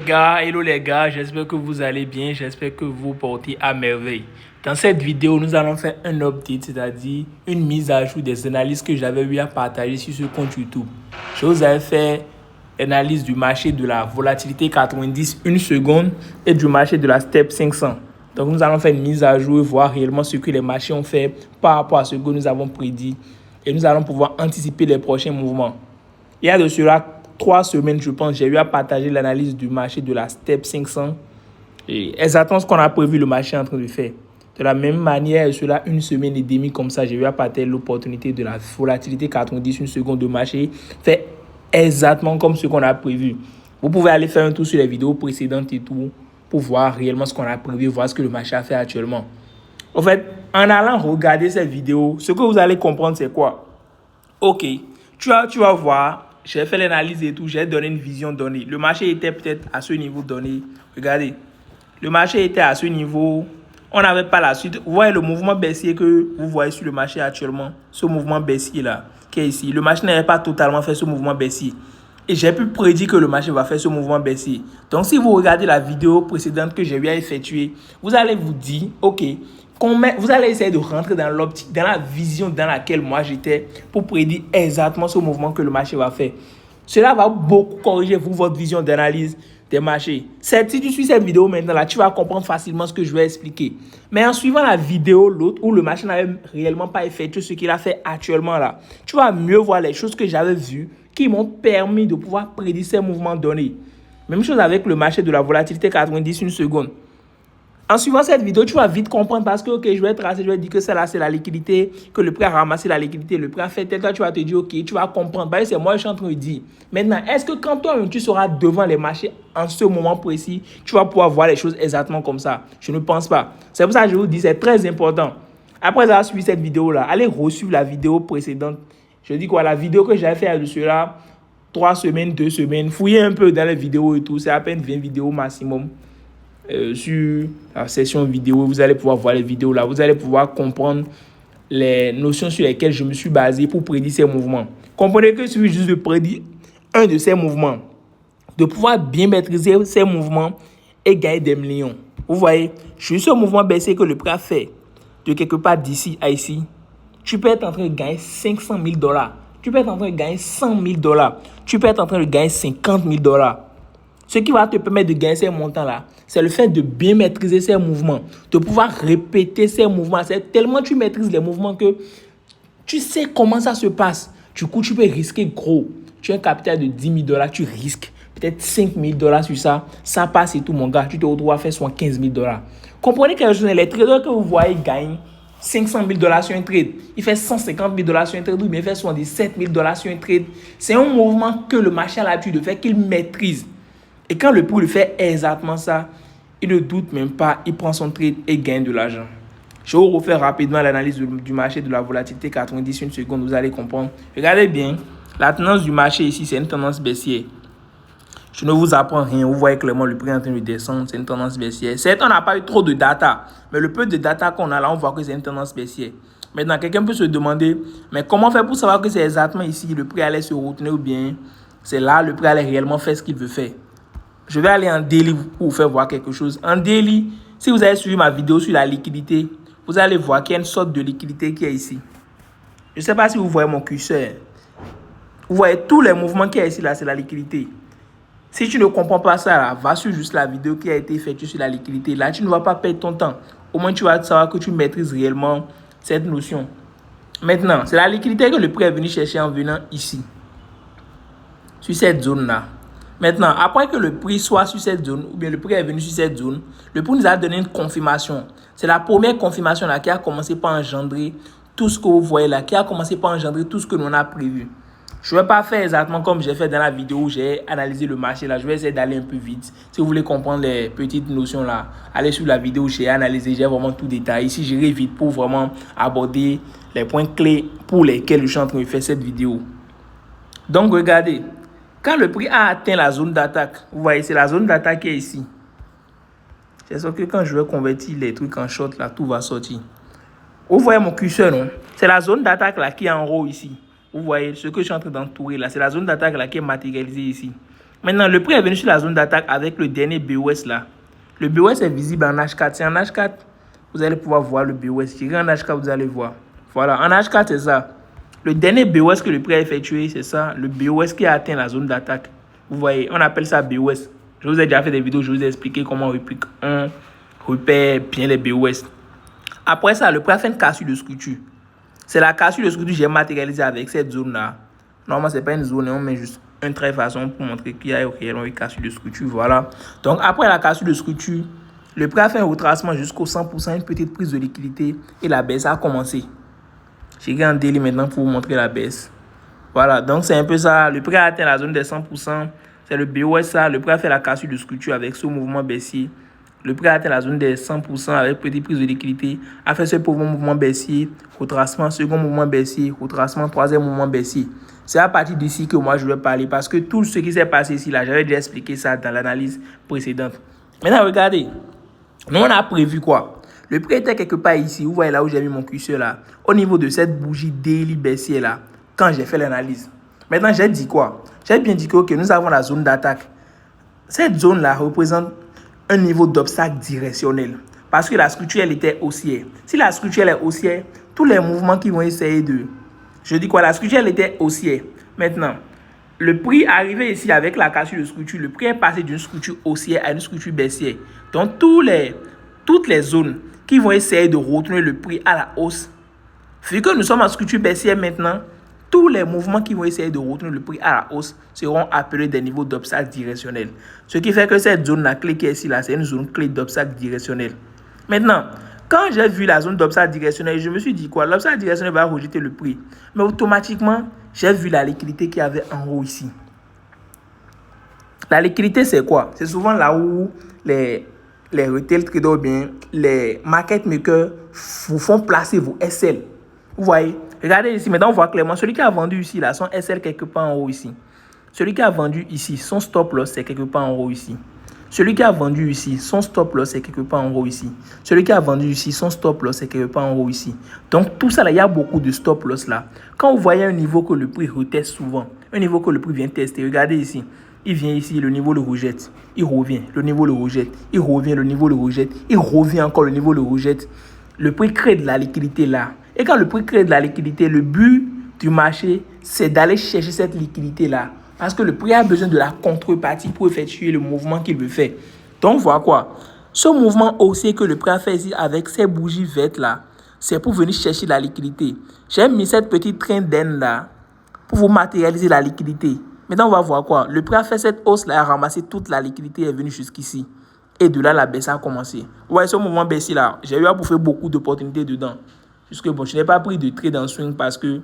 hello les gars, j'espère que vous allez bien, j'espère que vous portez à merveille. Dans cette vidéo, nous allons faire un update, c'est-à-dire une mise à jour des analyses que j'avais eu à partager sur ce compte YouTube. Je vous avais fait l'analyse du marché de la volatilité 90 1 seconde et du marché de la STEP 500. Donc nous allons faire une mise à jour et voir réellement ce que les marchés ont fait par rapport à ce que nous avons prédit. Et nous allons pouvoir anticiper les prochains mouvements. Il y a de cela 3 semaines, je pense, j'ai eu à partager l'analyse du marché de la STEP 500 et exactement ce qu'on a prévu le marché est en train de faire. De la même manière, cela une semaine et demie comme ça, j'ai eu à partager l'opportunité de la volatilité 90 1 seconde de marché fait exactement comme ce qu'on a prévu. Vous pouvez aller faire un tour sur les vidéos précédentes et tout pour voir réellement ce qu'on a prévu, voir ce que le marché a fait actuellement. En fait, en allant regarder cette vidéo, ce que vous allez comprendre, c'est quoi? Ok, tu vas voir. J'ai fait l'analyse et tout, j'ai donné une vision donnée. Le marché était peut-être à ce niveau donné. Regardez, le marché était à ce niveau. On n'avait pas la suite. Vous voyez le mouvement baissier que vous voyez sur le marché actuellement. Ce mouvement baissier-là, qui est ici. Le marché n'avait pas totalement fait ce mouvement baissier. Et j'ai pu prédire que le marché va faire ce mouvement baissier. Donc, si vous regardez la vidéo précédente que j'ai eu à effectuer, vous allez vous dire, ok, vous allez essayer de rentrer dans l'optique, dans la vision dans laquelle moi j'étais pour prédire exactement ce mouvement que le marché va faire. Cela va beaucoup corriger votre vision d'analyse des marchés. Si tu suis cette vidéo maintenant là, tu vas comprendre facilement ce que je vais expliquer. Mais en suivant la vidéo, l'autre où le marché n'avait réellement pas effectué ce qu'il a fait actuellement là, tu vas mieux voir les choses que j'avais vues qui m'ont permis de pouvoir prédire ces mouvements donnés. Même chose avec le marché de la volatilité 90 1 seconde. En suivant cette vidéo, tu vas vite comprendre parce que, ok, je vais tracer, je vais dire que celle-là, c'est la liquidité, que le prix a ramassé la liquidité, le prix a fait tel, toi, tu vas te dire, ok, tu vas comprendre. Bah, c'est moi, je suis en train de dire. Maintenant, est-ce que quand toi-même, tu seras devant les marchés en ce moment précis, tu vas pouvoir voir les choses exactement comme ça? Je ne pense pas. C'est pour ça que je vous dis, c'est très important. Après avoir suivi cette vidéo-là, allez re-suivre la vidéo précédente. Je dis quoi, la vidéo que j'avais fait de cela, 3 semaines, 2 semaines, fouillez un peu dans les vidéos et tout, c'est à peine 20 vidéos maximum. Sur la session vidéo, vous allez pouvoir voir les vidéos là, vous allez pouvoir comprendre les notions sur lesquelles je me suis basé pour prédire ces mouvements. Comprenez que il suffit juste de prédire un de ces mouvements, de pouvoir bien maîtriser ces mouvements et gagner des millions. Vous voyez, sur ce mouvement baissier que le prix a fait de quelque part d'ici à ici, tu peux être en train de gagner 500 000 $. Tu peux être en train de gagner 100 000 $. Tu peux être en train de gagner 50 000 $. Ce qui va te permettre de gagner ces montants-là, c'est le fait de bien maîtriser ces mouvements, de pouvoir répéter ces mouvements. C'est tellement tu maîtrises les mouvements que tu sais comment ça se passe. Du coup, tu peux risquer gros. Tu as un capital de 10 000 $, tu risques peut-être 5 000 $ sur ça. Ça passe et tout, mon gars. Tu te retrouves à faire soit 15 000 $. Comprenez quelque chose, les traders que vous voyez gagnent 500 000 $ sur un trade. Il fait 150 000 $ sur un trade ou bien il fait 77 000 $ sur un trade. C'est un mouvement que le marché a l'habitude de faire, qu'il maîtrise. Et quand le prix lui fait exactement ça, il ne doute même pas, il prend son trade et gagne de l'argent. Je vais vous refaire rapidement l'analyse du marché de la volatilité 90 1 seconde, vous allez comprendre. Regardez bien, la tendance du marché ici, c'est une tendance baissière. Je ne vous apprends rien, vous voyez clairement le prix est en train de descendre, c'est une tendance baissière. Certes, on n'a pas eu trop de data, mais le peu de data qu'on a là, on voit que c'est une tendance baissière. Maintenant, quelqu'un peut se demander, mais comment faire pour savoir que c'est exactement ici, le prix allait se retourner ou bien c'est là, le prix allait réellement faire ce qu'il veut faire. Je vais aller en daily pour vous faire voir quelque chose. En daily, si vous avez suivi ma vidéo sur la liquidité, vous allez voir qu'il y a une sorte de liquidité qui est ici. Je ne sais pas si vous voyez mon curseur. Vous voyez tous les mouvements qui est ici, là, c'est la liquidité. Si tu ne comprends pas ça, là, va sur juste la vidéo qui a été effectuée sur la liquidité. Là, tu ne vas pas perdre ton temps. Au moins, tu vas savoir que tu maîtrises réellement cette notion. Maintenant, c'est la liquidité que le prix est venu chercher en venant ici, sur cette zone-là. Maintenant, après que le prix soit sur cette zone, ou bien le prix est venu sur cette zone, le prix nous a donné une confirmation. C'est la première confirmation là qui a commencé par engendrer tout ce que vous voyez là, qui a commencé par engendrer tout ce que l'on a prévu. Je ne vais pas faire exactement comme j'ai fait dans la vidéo où j'ai analysé le marché là. Je vais essayer d'aller un peu vite. Si vous voulez comprendre les petites notions là, allez sur la vidéo où j'ai analysé, j'ai vraiment tout détaillé. Ici, j'irai vite pour vraiment aborder les points clés pour lesquels je suis en train de faire cette vidéo. Donc, regardez. Quand le prix a atteint la zone d'attaque, vous voyez, c'est la zone d'attaque qui est ici. C'est sûr que quand je vais convertir les trucs en short, là, tout va sortir. Vous voyez mon curseur, non? C'est la zone d'attaque là qui est en haut ici. Vous voyez ce que je suis en train d'entourer là. C'est la zone d'attaque là qui est matérialisée ici. Maintenant, le prix est venu sur la zone d'attaque avec le dernier BOS là. Le BOS est visible en H4. C'est en H4, vous allez pouvoir voir le BOS. Tirez en H4, vous allez voir. Voilà, en H4, c'est ça. Le dernier BOS que le prix a effectué, c'est ça. Le BOS qui a atteint la zone d'attaque. Vous voyez, on appelle ça BOS. Je vous ai déjà fait des vidéos, je vous ai expliqué comment on repère bien les BOS. Après ça, le prix a fait une cassure de structure. C'est la cassure de structure que j'ai matérialisée avec cette zone-là. Normalement, ce n'est pas une zone, on met juste un trait façon pour montrer qu'il y a réellement une cassure de structure. Voilà. Donc, après la cassure de structure, le prix a fait un retracement jusqu'au 100%, une petite prise de liquidité et la baisse a commencé. J'ai gagné un daily maintenant pour vous montrer la baisse. Voilà, donc c'est un peu ça. Le prix a atteint la zone des 100%. C'est le BOS ça. Le prix a fait la cassure de structure avec ce mouvement baissier. Le prix a atteint la zone des 100% avec petite prise de liquidité. A fait ce premier mouvement baissier, retracement, second mouvement baissier, retracement, troisième mouvement baissier. C'est à partir d'ici que moi je vais parler parce que tout ce qui s'est passé ici, là, j'avais déjà expliqué ça dans l'analyse précédente. Maintenant, regardez. Nous, on a prévu quoi? Le prix était quelque part ici. Vous voyez là où j'ai mis mon curseur là. Au niveau de cette bougie daily baissière là. Quand j'ai fait l'analyse. Maintenant, j'ai dit quoi? J'ai bien dit que okay, nous avons la zone d'attaque. Cette zone-là représente un niveau d'obstacle directionnel. Parce que la structure, elle était haussière. Si la structure, elle est haussière, tous les mouvements qui vont essayer de... Je dis quoi? La structure, elle était haussière. Maintenant, le prix arrivé ici avec la cassure de structure, le prix est passé d'une structure haussière à une structure baissière. Donc, toutes les zones qui vont essayer de retourner le prix à la hausse, vu que nous sommes en structure baissière maintenant, tous les mouvements qui vont essayer de retourner le prix à la hausse seront appelés des niveaux d'obstacle directionnel. Ce qui fait que cette zone-là, clé qui est ici, là, c'est une zone clé d'obstacle directionnel. Maintenant, quand j'ai vu la zone d'obstacle directionnel, je me suis dit quoi? L'obstacle directionnel va rejeter le prix. Mais automatiquement, j'ai vu la liquidité qu'il y avait en haut ici. La liquidité, c'est quoi? C'est souvent là où les retail traders ou bien les market makers vous font placer vos SL. Vous voyez? Regardez ici, maintenant on voit clairement, celui qui a vendu ici, là, son SL quelque part en haut ici. Celui qui a vendu ici, son stop loss, c'est quelque part en haut ici. Celui qui a vendu ici, son stop loss, c'est quelque part en haut ici. Celui qui a vendu ici, son stop loss, c'est quelque part en haut ici. Donc tout ça, là, il y a beaucoup de stop loss là. Quand vous voyez un niveau que le prix reteste souvent, un niveau que le prix vient tester, regardez ici. Il vient ici, le niveau le rejette. Il revient, le niveau le rejette. Il revient, le niveau le rejette. Il revient encore, le niveau le rejette. Le prix crée de la liquidité là. Et quand le prix crée de la liquidité, le but du marché, c'est d'aller chercher cette liquidité là. Parce que le prix a besoin de la contrepartie pour effectuer le mouvement qu'il veut faire. Donc, voilà quoi. Ce mouvement haussier que le prix a fait ici avec ces bougies vertes là, c'est pour venir chercher la liquidité. J'ai mis cette petite train d'aine là pour vous matérialiser la liquidité. Maintenant, on va voir quoi. Le prix a fait cette hausse là, a ramassé toute la liquidité et est venu jusqu'ici. Et de là, la baisse a commencé. Vous voyez ce mouvement baissier là, j'ai eu à bouffer beaucoup d'opportunités dedans. Puisque bon, je n'ai pas pris de trade en swing parce que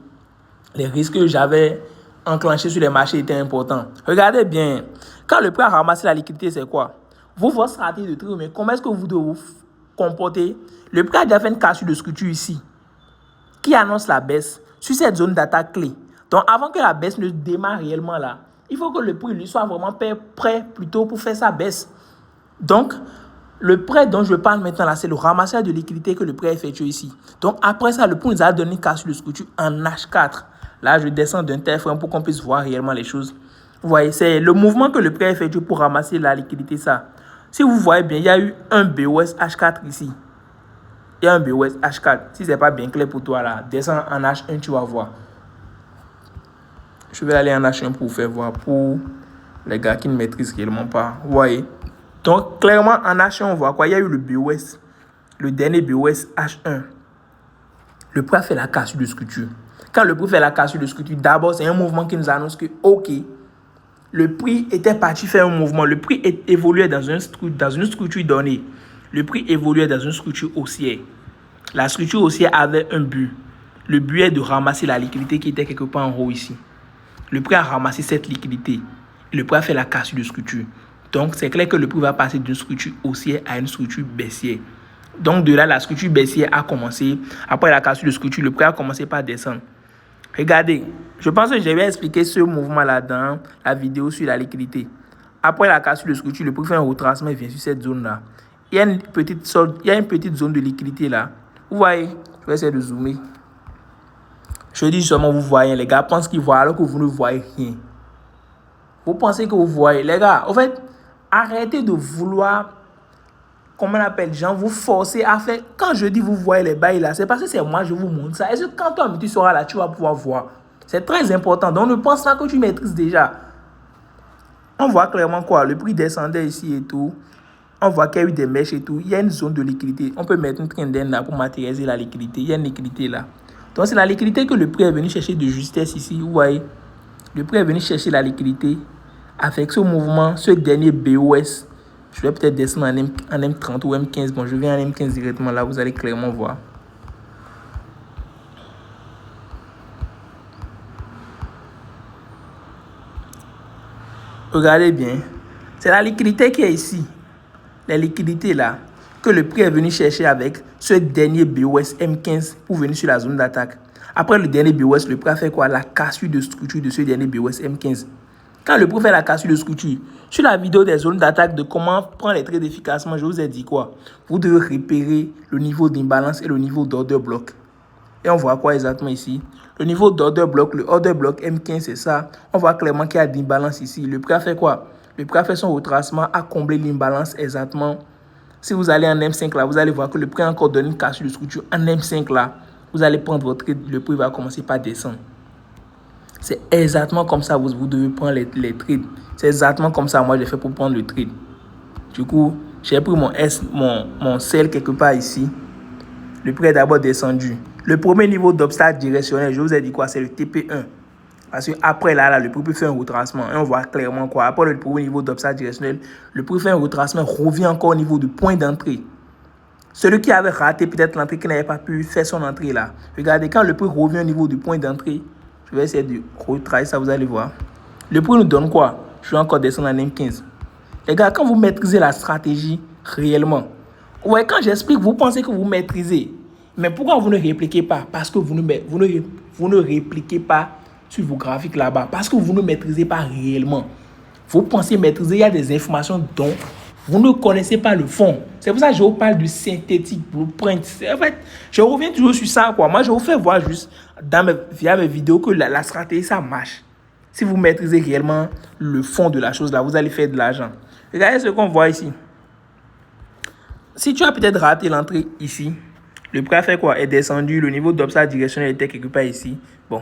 les risques que j'avais enclenchés sur les marchés étaient importants. Regardez bien, quand le prix a ramassé la liquidité, c'est quoi? Vous, votre stratégie de trade, mais comment est-ce que vous devez vous comporter? Le prix a déjà fait une cassure de structure ici qui annonce la baisse sur cette zone d'attaque clé. Donc, avant que la baisse ne démarre réellement là, il faut que le prix lui soit vraiment prêt plutôt pour faire sa baisse. Donc, le prêt dont je parle maintenant là, c'est le ramassage de liquidité que le prêt a effectué ici. Donc, après ça, le prix nous a donné une cassure de structure en H4. Là, je descends d'un tel frame pour qu'on puisse voir réellement les choses. Vous voyez, c'est le mouvement que le prêt a effectué pour ramasser la liquidité, ça. Si vous voyez bien, il y a eu un BOS H4 ici. Il y a un BOS H4. Si ce n'est pas bien clair pour toi là, descends en H1, tu vas voir. Je vais aller en H1 pour vous faire voir, pour les gars qui ne maîtrisent réellement pas. Vous voyez. Donc, clairement, en H1, on voit quoi? Il y a eu le BOS, le dernier BOS H1. Le prix a fait la cassure de structure. Quand le prix fait la cassure de structure, d'abord, c'est un mouvement qui nous annonce que, OK, le prix était parti faire un mouvement. Le prix évoluait dans une structure donnée. Le prix évoluait dans une structure haussière. La structure haussière avait un but. Le but est de ramasser la liquidité qui était quelque part en haut ici. Le prix a ramassé cette liquidité. Le prix a fait la cassure de structure. Donc, c'est clair que le prix va passer d'une structure haussière à une structure baissière. Donc, de là, la structure baissière a commencé. Après la cassure de structure, le prix a commencé par descendre. Regardez, je pense que je vais expliquer ce mouvement-là dans la vidéo sur la liquidité. Après la cassure de structure, le prix fait un retracement et vient sur cette zone-là. Il y a une petite zone de liquidité là. Vous voyez, je vais essayer de zoomer. Je dis seulement vous voyez, les gars pensent qu'ils voient alors que vous ne voyez rien. Vous pensez que vous voyez. Les gars, en fait, arrêtez de vouloir, comment on appelle, gens, vous forcer à faire. Quand je dis vous voyez les bails là, c'est parce que c'est moi, je vous montre ça. Et quand toi, tu seras là, tu vas pouvoir voir. C'est très important. Donc, ne pense pas que tu maîtrises déjà. On voit clairement quoi? Le prix descendait ici et tout. On voit qu'il y a eu des mèches et tout. Il y a une zone de liquidité. On peut mettre une trentaine là pour matérialiser la liquidité. Il y a une liquidité là. Donc, c'est la liquidité que le prix est venu chercher de justesse ici. Vous voyez? Le prix est venu chercher la liquidité. Avec ce mouvement, ce dernier BOS, je vais peut-être descendre en M30 ou M15. Bon, je viens en M15 directement là. Vous allez clairement voir. Regardez bien. C'est la liquidité qui est ici. Les liquidités là, que le prix est venu chercher avec ce dernier BOS M15 pour venir sur la zone d'attaque. Après le dernier BOS, le prix a fait quoi? La cassure de structure de ce dernier BOS M15. Quand le prix fait la cassure de structure, sur la vidéo des zones d'attaque de comment prendre les trades efficacement, je vous ai dit quoi? Vous devez repérer le niveau d'imbalance et le niveau d'order block. Et on voit quoi exactement ici? Le niveau d'order block, le order block M15, c'est ça. On voit clairement qu'il y a d'imbalance ici. Le prix a fait quoi? Le prix a fait son retracement, a comblé l'imbalance exactement. Si vous allez en M5 là, vous allez voir que le prix a encore donné une cassure de structure en M5 là. Vous allez prendre votre trade, le prix va commencer par descendre. C'est exactement comme ça vous devez prendre les trades. C'est exactement comme ça moi j'ai fait pour prendre le trade. Du coup, j'ai pris mon sell quelque part ici. Le prix est d'abord descendu. Le premier niveau d'obstacle directionnel, je vous ai dit quoi? C'est le TP1. Parce qu'après là, le prix peut faire un retracement. Et on voit clairement quoi? Après le premier niveau d'obstacle directionnel, le prix fait un retracement, revient encore au niveau du point d'entrée. Celui qui avait raté peut-être l'entrée, qui n'avait pas pu faire son entrée là. Regardez, quand le prix revient au niveau du point d'entrée, je vais essayer de retracer ça, vous allez voir. Le prix nous donne quoi? Je vais encore descendre en M15. Les gars, quand vous maîtrisez la stratégie réellement, ouais, quand j'explique, vous pensez que vous maîtrisez. Mais pourquoi vous ne répliquez pas? Parce que vous ne répliquez pas sur vos graphiques là-bas. Parce que vous ne maîtrisez pas réellement. Vous pensez maîtriser, il y a des informations dont vous ne connaissez pas le fond. C'est pour ça que je vous parle du synthétique blueprint. En fait, je reviens toujours sur ça, quoi. Moi, je vous fais voir juste via mes vidéos que la stratégie, ça marche. Si vous maîtrisez réellement le fond de la chose là, vous allez faire de l'argent. Regardez ce qu'on voit ici. Si tu as peut-être raté l'entrée ici, le prix a fait quoi? Est descendu. Le niveau d'obstacle directionnel était quelque part ici. Bon,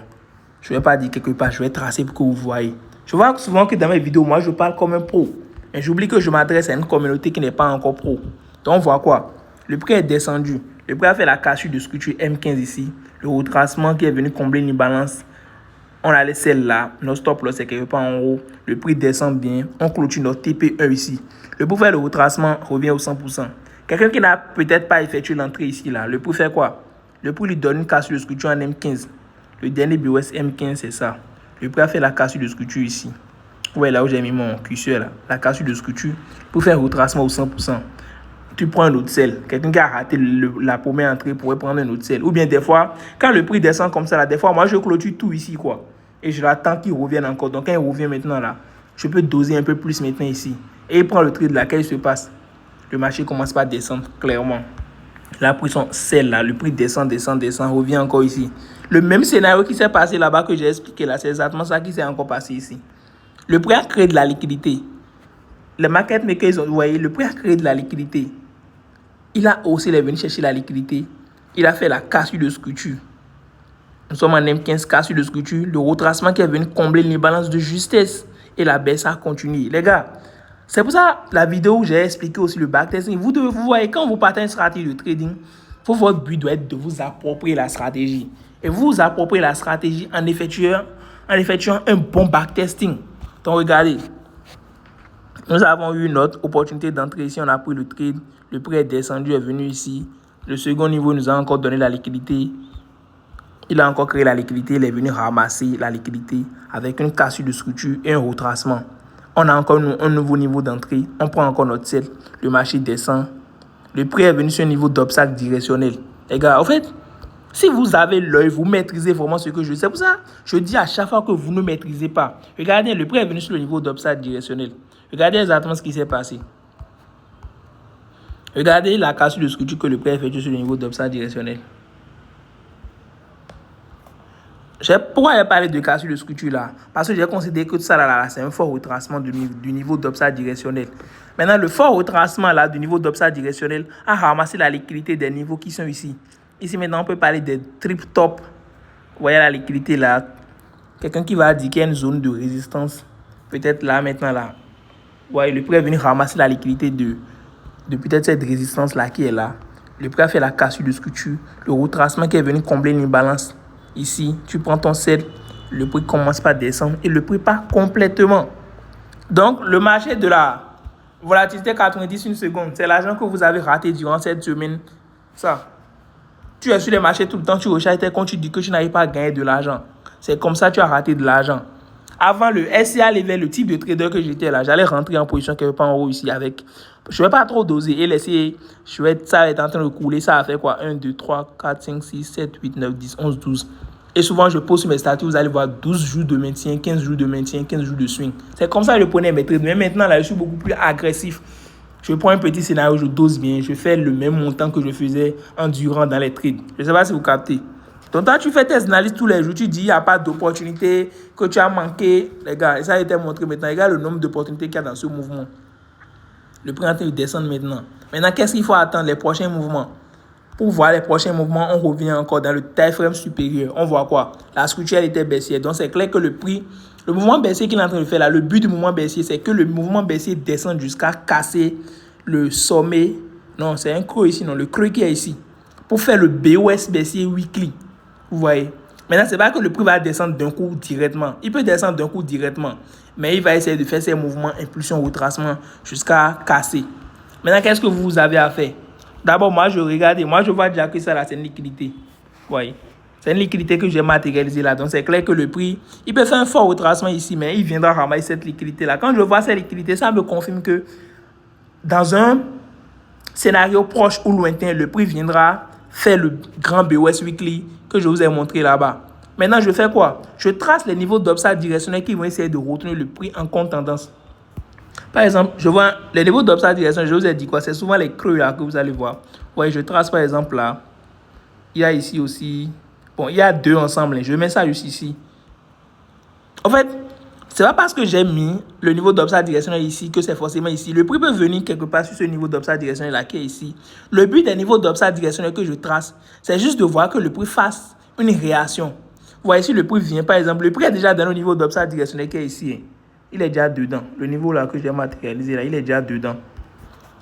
je ne vais pas dire quelque part, je vais tracer pour que vous voyez. Je vois souvent que dans mes vidéos, moi, je parle comme un pro. Mais j'oublie que je m'adresse à une communauté qui n'est pas encore pro. Donc, on voit quoi? Le prix est descendu. Le prix a fait la cassure de structure M15 ici. Le retracement qui est venu combler l'imbalance. On a laissé celle-là. Notre stop loss est quelque part en haut. Le prix descend bien. On clôture notre TP1 ici. Le prix fait le retracement revient au 100%. Quelqu'un qui n'a peut-être pas effectué l'entrée ici, là, le prix fait quoi? Le prix lui donne une cassure de structure en M15. Le dernier BOS M15, c'est ça. Le prix a fait la cassure de structure ici. Vous voyez là où j'ai mis mon curseur, là. La cassure de structure pour faire un retracement au 100%. Tu prends un autre sel. Quelqu'un qui a raté la première entrée pourrait prendre un autre sel. Ou bien des fois, quand le prix descend comme ça, là, des fois, moi, je clôture tout ici, quoi. Et je l'attends qu'il revienne encore. Donc, quand il revient maintenant, là, je peux doser un peu plus maintenant ici. Et il prend le trade là, qu'est-ce qui se passe? Le marché commence par descendre clairement. Là, pris son sel là, le prix descend, revient encore ici. Le même scénario qui s'est passé là-bas que j'ai expliqué là, c'est exactement ça qui s'est encore passé ici. Le prix a créé de la liquidité. Les market makers, vous voyez, le prix a créé de la liquidité. Il a haussé, il est venu chercher la liquidité. Il a fait la cassure de structure. Nous sommes en M15, cassure de structure. Le retracement qui est venu combler l'imbalance de justesse. Et la baisse a continué. Les gars, c'est pour ça la vidéo où j'ai expliqué aussi le backtesting. Vous voyez, quand vous partez une stratégie de trading, votre but doit être de vous approprier la stratégie. Et vous appropriez la stratégie en effectuant un bon backtesting. Donc regardez, nous avons eu notre opportunité d'entrer ici, on a pris le trade, le prix est descendu, est venu ici. Le second niveau nous a encore donné la liquidité. Il a encore créé la liquidité, il est venu ramasser la liquidité avec une cassure de structure et un retracement. On a encore un nouveau niveau d'entrée. On prend encore notre sel. Le marché descend. Le prix est venu sur un niveau d'obstacle directionnel. Les gars, en fait, si vous avez l'œil, vous maîtrisez vraiment ce que je dis. C'est pour ça que je dis à chaque fois que vous ne maîtrisez pas. Regardez, le prix est venu sur le niveau d'obstacle directionnel. Regardez exactement ce qui s'est passé. Regardez la cassure de structure que le prix a effectué sur le niveau d'obstacle directionnel. Pourquoi j'ai parlé de cassure de structure là? Parce que j'ai considéré que tout ça là, c'est un fort retracement du niveau d'obstacle directionnel. Maintenant, le fort retracement là du niveau d'obstacle directionnel a ramassé la liquidité des niveaux qui sont ici. Ici maintenant, on peut parler des trip top. Vous voyez la liquidité là. Quelqu'un qui va dire qu'il y a une zone de résistance. Peut-être là, maintenant là. Vous voyez, le prix est venu ramasser la liquidité de peut-être cette résistance là qui est là. Le prix a fait la cassure de structure. Le retracement qui est venu combler l'imbalance. Ici, tu prends ton sel, le prix commence par descendre et le prix part complètement. Donc, le marché de la volatilité 90 une seconde, c'est l'argent que vous avez raté durant cette semaine. Ça. Tu es sur les marchés tout le temps, tu recharges tes comptes, tu dis que tu n'arrives pas à gagner de l'argent. C'est comme ça que tu as raté de l'argent. Avant le SCA level, le type de trader que j'étais là, j'allais rentrer en position quelque part en haut ici avec. Je ne vais pas trop doser et laisser. Ça va être en train de couler. Ça va faire quoi? 1, 2, 3, 4, 5, 6, 7, 8, 9, 10, 11, 12. Et souvent, je pose sur mes statuts, vous allez voir 12 jours de maintien, 15 jours de maintien, 15 jours de swing. C'est comme ça que je prenais mes trades. Mais maintenant, là, je suis beaucoup plus agressif. Je prends un petit scénario, je dose bien. Je fais le même montant que je faisais en durant dans les trades. Je ne sais pas si vous captez. Donc, toi, tu fais tes analyses tous les jours. Tu dis, il n'y a pas d'opportunité, que tu as manqué. Les gars, et ça a été montré maintenant. Regarde le nombre d'opportunités qu'il y a dans ce mouvement. Le prix est en train de descendre maintenant. Maintenant, qu'est-ce qu'il faut attendre? Les prochains mouvements. Pour voir les prochains mouvements, on revient encore dans le time frame supérieur. On voit quoi? La structure elle était baissière. Donc, c'est clair que le mouvement baissier qu'il est en train de faire là, le but du mouvement baissier, c'est que le mouvement baissier descende jusqu'à casser le sommet. Non, c'est un creux ici, non, le creux qui est ici. Pour faire le BOS baissier weekly. Vous voyez? Maintenant, c'est pas que le prix va descendre d'un coup directement. Il peut descendre d'un coup directement. Mais il va essayer de faire ses mouvements, impulsion, retracement jusqu'à casser. Maintenant, qu'est-ce que vous avez à faire? D'abord, moi, je regarde et moi, je vois déjà que ça là, c'est une liquidité. Vous voyez? C'est une liquidité que j'ai matérialisée là. Donc, c'est clair que le prix, il peut faire un fort retracement ici, mais il viendra ramasser cette liquidité là. Quand je vois cette liquidité, ça me confirme que dans un scénario proche ou lointain, le prix viendra faire le grand BOS weekly que je vous ai montré là-bas. Maintenant, je fais quoi? Je trace les niveaux d'obstacle directionnel qui vont essayer de retenir le prix en compte tendance. Par exemple, je vois les niveaux d'obstacle directionnel, je vous ai dit quoi? C'est souvent les creux là que vous allez voir. Ouais, je trace par exemple là. Il y a ici aussi. Bon, il y a deux ensemble. Je mets ça juste ici. En fait, c'est pas parce que j'ai mis le niveau d'obstacle directionnel ici que c'est forcément ici. Le prix peut venir quelque part sur ce niveau d'obstacle directionnel là qui est ici. Le but des niveaux d'obstacle directionnel que je trace, c'est juste de voir que le prix fasse une réaction. Vous voyez, si le prix vient, par exemple, le prix est déjà dans le niveau d'obstacle directionnel qui est ici. Il est déjà dedans. Le niveau là que j'ai matérialisé là, il est déjà dedans.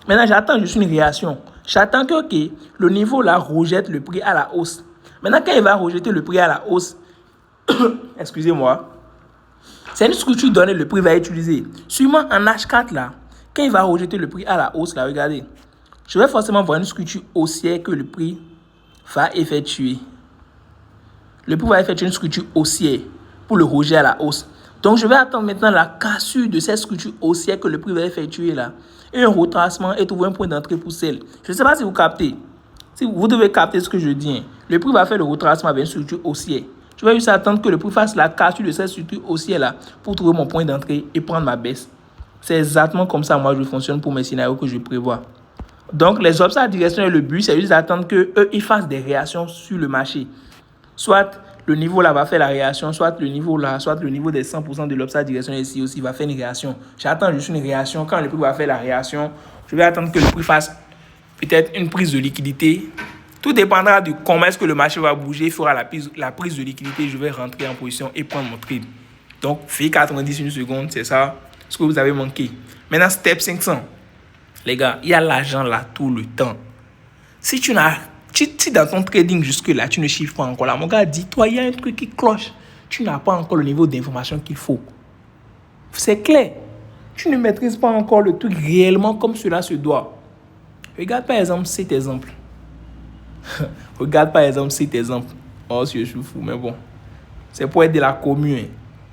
Maintenant, j'attends juste une réaction. J'attends que le niveau là rejette le prix à la hausse. Maintenant, quand il va rejeter le prix à la hausse, excusez-moi, c'est une structure donnée, le prix va utiliser. Sûrement en H4 là, quand il va rejeter le prix à la hausse là, regardez, je vais forcément voir une structure haussière que le prix va effectuer. Le prix va effectuer une structure haussière pour le rejet à la hausse. Donc, je vais attendre maintenant la cassure de cette structure haussière que le prix va effectuer là. Et un retracement et trouver un point d'entrée pour celle. Je ne sais pas si vous captez. Si vous devez capter ce que je dis. Le prix va faire le retracement avec une structure haussière. Je vais juste attendre que le prix fasse la cassure de cette structure haussière là pour trouver mon point d'entrée et prendre ma baisse. C'est exactement comme ça moi je fonctionne pour mes scénarios que je prévois. Donc, les obstacles directionnels, le but, c'est juste d'attendre qu'eux, ils fassent des réactions sur le marché. Soit le niveau là va faire la réaction, soit le niveau là, soit le niveau des 100% de l'obstacle directionnel ici aussi va faire une réaction. J'attends juste une réaction. Quand le prix va faire la réaction, je vais attendre que le prix fasse peut-être une prise de liquidité. Tout dépendra de comment est-ce que le marché va bouger. Il fera la prise de liquidité. Je vais rentrer en position et prendre mon trade. Donc, fait 90 une seconde, c'est ça ce que vous avez manqué. Maintenant, step 500. Les gars, il y a l'argent là tout le temps. Si dans ton trading jusque-là, tu ne chiffres pas encore là, mon gars, dis-toi, il y a un truc qui cloche. Tu n'as pas encore le niveau d'information qu'il faut. C'est clair. Tu ne maîtrises pas encore le truc réellement comme cela se doit. Regarde par exemple cet exemple. Regarde par exemple cet exemple. Oh, je suis fou, mais bon. C'est pour être de la commune.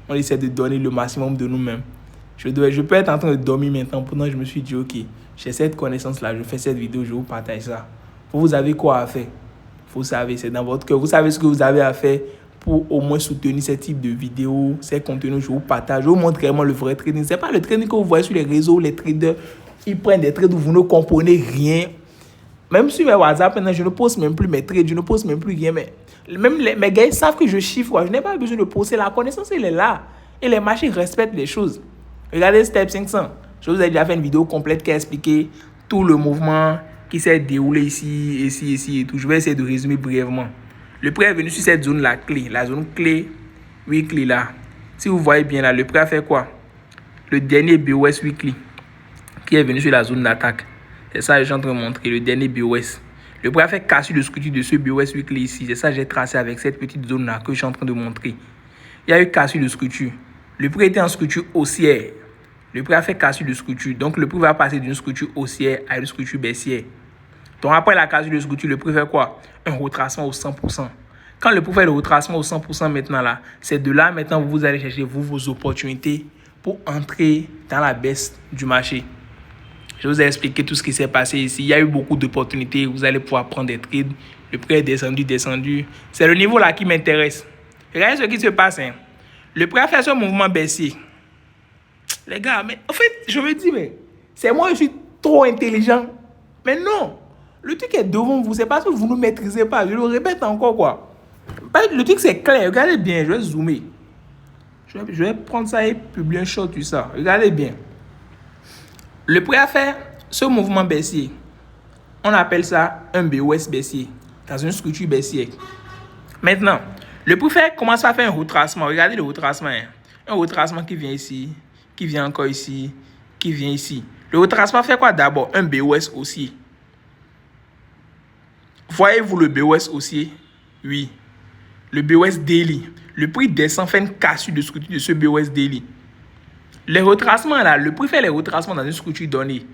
On essaie de donner le maximum de nous-mêmes. Je peux être en train de dormir maintenant. Pourtant, je me suis dit, ok, j'ai cette connaissance-là, je fais cette vidéo, je vous partage ça. Vous avez quoi à faire? Vous savez, c'est dans votre cœur. Vous savez ce que vous avez à faire pour au moins soutenir ce type de vidéos, ces contenus, je vous partage. Je vous montre vraiment le vrai trading. Ce n'est pas le trading que vous voyez sur les réseaux, les traders. Ils prennent des trades où vous ne comprenez rien. Même sur mes WhatsApp, maintenant, je ne poste même plus mes trades, je ne poste même plus rien. Mais même mes gars, ils savent que je chiffre. Quoi. Je n'ai pas besoin de poster. La connaissance, elle est là. Et les marchés respectent les choses. Regardez Step 500. Je vous ai déjà fait une vidéo complète qui a expliqué tout le mouvement qui s'est déroulé ici, ici et tout. Je vais essayer de résumer brièvement. Le prix est venu sur cette zone-là, clé. La zone clé, weekly là. Si vous voyez bien là, le prix a fait quoi? Le dernier BOS weekly qui est venu sur la zone d'attaque. C'est ça que je suis en train de montrer, le dernier BOS. Le prix a fait cassure de structure de ce BOS weekly ici. C'est ça que j'ai tracé avec cette petite zone-là que je suis en train de montrer. Il y a eu cassure de structure. Le prix était en structure haussière. Le prix a fait cassure de structure. Donc, le prix va passer d'une structure haussière à une structure baissière. Donc, après la cassure de structure, le prix fait quoi? Un retracement au 100%. Quand le prix fait le retracement au 100% maintenant là, c'est de là maintenant vous allez chercher vos opportunités pour entrer dans la baisse du marché. Je vous ai expliqué tout ce qui s'est passé ici. Il y a eu beaucoup d'opportunités. Vous allez pouvoir prendre des trades. Le prix est descendu. C'est le niveau là qui m'intéresse. Regardez ce qui se passe. Hein. Le prix a fait ce mouvement baissier. Les gars, mais en fait, je me dis, mais c'est moi, je suis trop intelligent. Mais non. Le truc est devant vous. C'est parce que vous ne maîtrisez pas. Je le répète encore, quoi. Le truc, c'est clair. Regardez bien. Je vais zoomer. Je vais prendre ça et publier un shot sur ça. Regardez bien. Le prix a fait ce mouvement baissier. On appelle ça un BOS baissier. Dans une structure baissière. Maintenant, le prix commence à faire un retracement. Regardez le retracement. Hein. Un retracement qui vient ici, qui vient encore ici, qui vient ici. Le retracement fait quoi d'abord? Un BOS haussier. Voyez-vous le BOS haussier? Oui. Le BOS daily. Le prix descend, fait une cassure de structure de ce BOS daily. Les retracements là, le prix fait les retracements dans une structure donnée.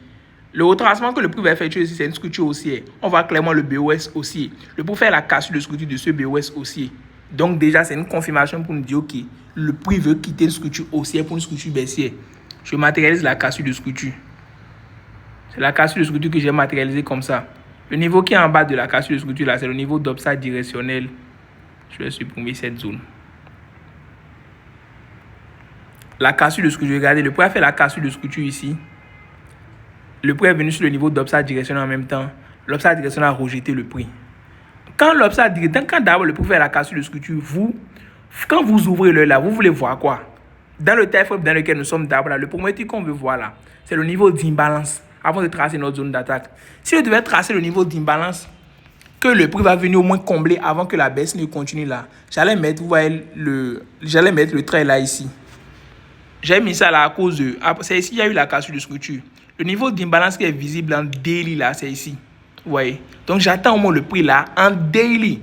Le retracement que le prix va effectuer ici, c'est une structure haussière. On voit clairement le BOS haussier. Le prix fait la cassure de structure de ce BOS haussier. Donc déjà, c'est une confirmation pour nous dire que le prix veut quitter une structure haussière pour une structure baissière. Je matérialise la cassure de structure. C'est la cassure de structure que j'ai matérialisée comme ça. Le niveau qui est en bas de la cassure de structure là, c'est le niveau d'upside directionnel. Je vais supprimer cette zone. La cassure de structure, regardez, le prix a fait la cassure de structure ici. Le prix est venu sur le niveau d'upside directionnel en même temps. L'upside directionnel a rejeté le prix. Quand d'abord le prix fait la cassure de structure, quand vous ouvrez l'œil là, vous voulez voir quoi? Dans le time frame dans lequel nous sommes d'abord là, le premier truc qu'on veut voir là, c'est le niveau d'imbalance avant de tracer notre zone d'attaque. Si je devais tracer le niveau d'imbalance que le prix va venir au moins combler avant que la baisse ne continue là, j'allais mettre le trait là ici. J'ai mis ça là à cause de... C'est ici qu'il y a eu la cassure de structure. Le niveau d'imbalance qui est visible en daily là, c'est ici. Vous voyez? Donc j'attends au moins le prix là en daily.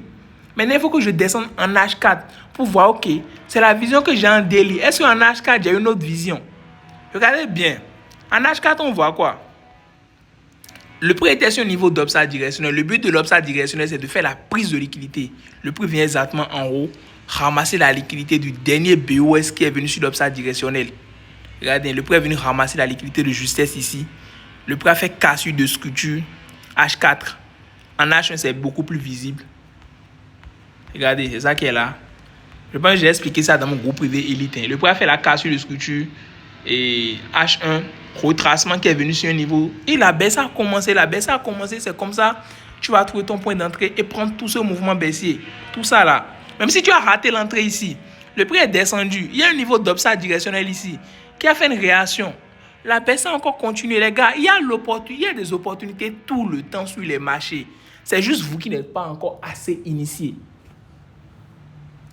Maintenant, il faut que je descende en H4 pour voir, ok, c'est la vision que j'ai en daily. Est-ce qu'en H4, j'ai une autre vision? Regardez bien. En H4, on voit quoi? Le prix était sur un niveau d'upside directionnel. Le but de l'upside directionnel, c'est de faire la prise de liquidité. Le prix vient exactement en haut, ramasser la liquidité du dernier BOS qui est venu sur l'upside directionnel. Regardez, le prix est venu ramasser la liquidité de justesse ici. Le prix a fait cassure de structure H4. En H1, c'est beaucoup plus visible. Regardez, c'est ça qui est là. Je pense que j'ai expliqué ça dans mon groupe privé élite. Le prix a fait la cassure de structure et H1, retracement qui est venu sur un niveau. Et la baisse a commencé. C'est comme ça. Tu vas trouver ton point d'entrée et prendre tout ce mouvement baissier. Tout ça là. Même si tu as raté l'entrée ici, le prix est descendu. Il y a un niveau d'upside directionnel ici qui a fait une réaction. La baisse a encore continué, les gars. Il y a des opportunités tout le temps sur les marchés. C'est juste vous qui n'êtes pas encore assez initiés.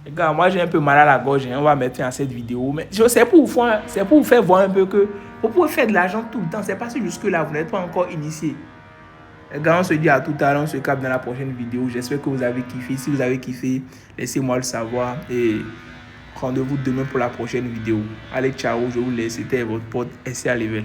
Les gars, moi j'ai un peu mal à la gorge. On va mettre fin à cette vidéo. Mais c'est pour vous faire voir un peu que vous pouvez faire de l'argent tout le temps. C'est parce que jusque-là, vous n'êtes pas encore initiés. Les gars, on se dit à tout à l'heure. On se capte dans la prochaine vidéo. J'espère que vous avez kiffé. Si vous avez kiffé, laissez-moi le savoir. Et rendez-vous demain pour la prochaine vidéo. Allez, ciao, je vous laisse. C'était votre pote SCA Level.